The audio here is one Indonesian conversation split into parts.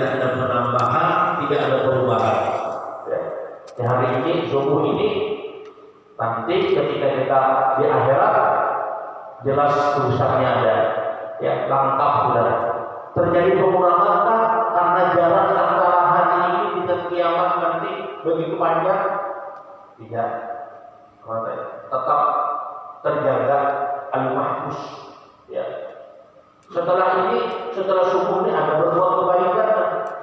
tidak ada penambahan, tidak ada perubahan. Ya, hari ini, subuh ini, nanti ketika kita di akhirat jelas tulisannya ada, ya lengkap sudah. Terjadi pengurangan karena jarak antara hari ini dengan kiamat nanti begitu panjang? Tidak, tetap terjaga al-mahfuz. Ya. Setelah ini, setelah subuh ini ada berbuat kebaikan,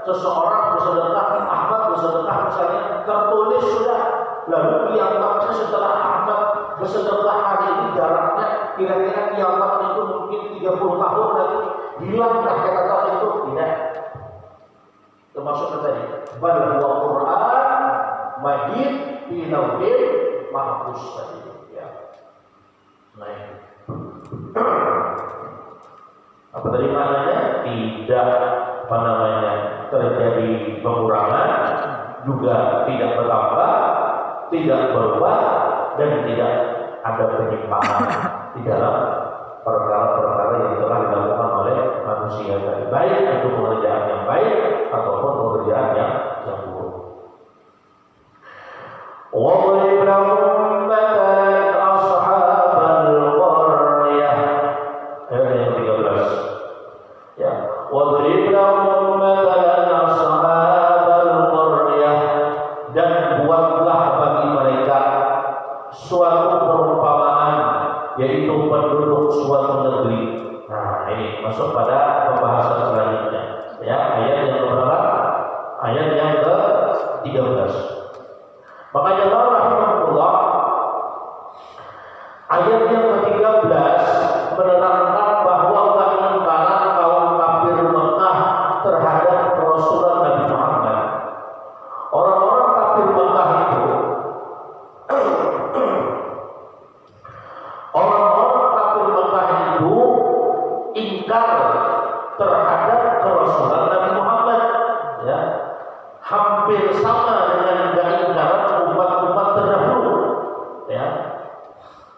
seseorang bersedekah, Ahmad bersedekah misalnya, tertulis sudah. Lalu kiamatnya setelah Ahmad bersedekah hari ini jaraknya kira-kira kiamat itu mungkin 30 tahun lagi, hilangkah kata itu? Tidak. Termasuk tadi, bal huwa Qur'an majid fi lawhil mahfuz tadi. Ya. Nah, apa tadi maknanya? Tidak terjadi pengurangan, juga tidak bertambah, tidak berubah, dan tidak ada penyimpangan di dalam perkara-perkara yang telah dilakukan oleh manusia tadi, baik untuk pekerjaan yang baik ataupun pekerjaan yang buruk. وَاضْرِبْ لَهُم مَّثَلًا أَصْحَابَ الْقَرْيَةِ. Ayat yang 13. Ya, وَاضْرِبْ لَهُم مَّثَلًا أَصْحَابَ الْقَرْيَةِ, dan buatlah bagi mereka suatu perumpamaan, yaitu penduduk suatu negeri. Nah, ini masuk pada pembahasan selanjutnya. Ya, ayat yang berapa? Ayat yang ke-13. Makanya Allah rahimahullah, ayat yang ke-13 menerangkan bahwa keingkaran kaum kafir Mekah terhadap Rasulullah Nabi Muhammad. Orang-orang kafir Mekah itu ingkar terhadap kerasulan Nabi Muhammad, ya, hampir sama dengan keingkaran umat-umat terdahulu, ya,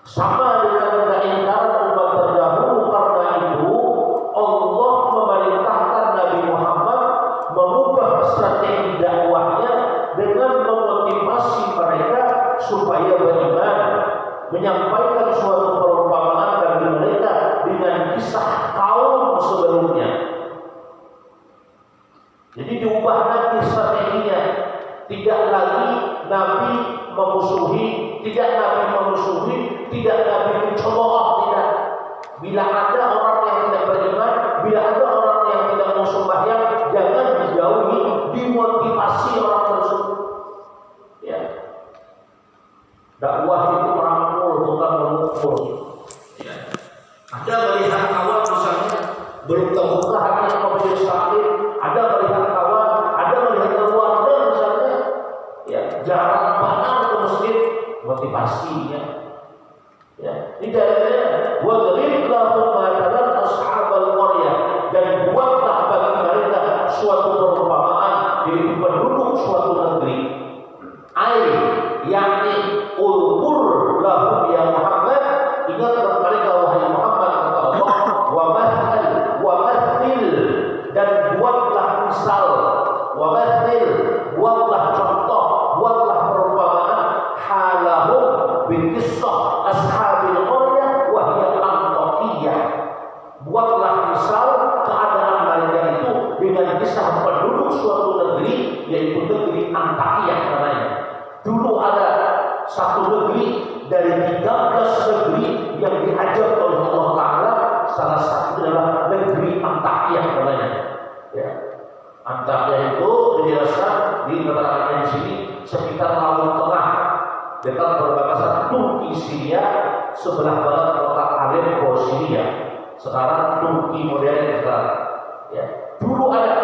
sama dengan keingkaran umat terdahulu. Karena itu Allah memerintahkan Nabi Muhammad mengubah strategi dakwahnya dengan memotivasi mereka supaya beriman, menyampaikan suatu perumpamaan bagi mereka dengan kisah kaum sebelumnya. Jadi diubah lagi strateginya, tidak lagi Nabi memusuhi, tidak Nabi mencemooh, tidak. Bila ada orang yang tidak beriman, bila ada orang yang tidak mau sembahyang, jangan dijauhi, dimotivasi orang tersebut. Ya. Dakwah itu merangkul, bukan memukul. Ya. Ada melihat kawan misalnya belum terbuka hatinya sama majelis taklim, ada melihat kawan, ada melihat keluarga misalnya, ya jarang banget ke masjid, motivasinya. Ya, tidak ada. وَاضْرِبْ لَهُم مَّثَلًا أَصْحَابَ الْقَرْيَةِ, dan buatlah bagi mereka suatu perumpamaan, yaitu penduduk suatu negeri. Yakni ulqur lahum ya Muhammad, ingatlah mereka wahai Muhammad, kata Allah, wa mathil, dan buatlah misal, buatlah contoh, buatlah perumpamaan, halahum bikisah ashabil qaryah wa hiya Antakiyah. Buatlah misal keadaan mereka itu dengan kisah penduduk suatu negeri, yaitu negeri Antakiyah namanya. Dulu ada satu negeri dari 13 negeri yang diajar oleh Allah Ta'ala, salah satu adalah negeri Antakiyah namanya. Ya. Antakiyah itu dijelaskan di keterangannya di sini sekitar Laut Tengah, dekat perbatasan Turki Syria, sebelah barat kota Aleppo Syria. Sekarang Turki modern sekarang. Ya. Dulu ada,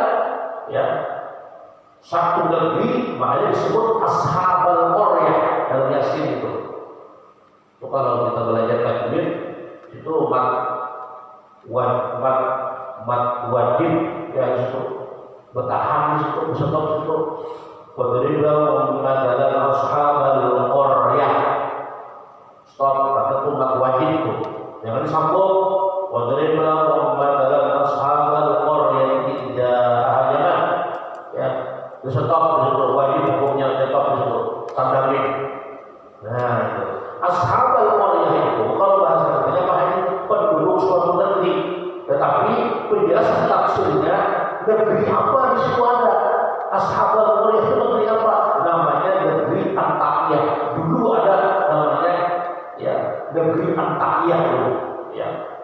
ya, satu negeri, makanya disebut Ashabul Qaryah dalam Yasin itu. Itu kalau kita belajar tajwid itu mat wajib, ya, itu bertahan di situ, bersetop di situ. Wadriblah mengadakan Ashabul Qaryah. Stop, kata itu mat wajib itu. Jangan disambung. Wadriblah mengadakan Ashabul Qaryah, tidak, jangan. Stop di situ, wajib hukumnya stop di situ, tandamin. Nah itu. Ashabul qaryah itu kalau bahasa Arabnya maknanya penduduk suatu negeri, tetapi penjelasan tafsirnya negeri apa di situ ada. Ashabul qaryah itu negeri apa? Namanya negeri Antakya. Dulu ada namanya ya negeri Antakya dulu. Ya.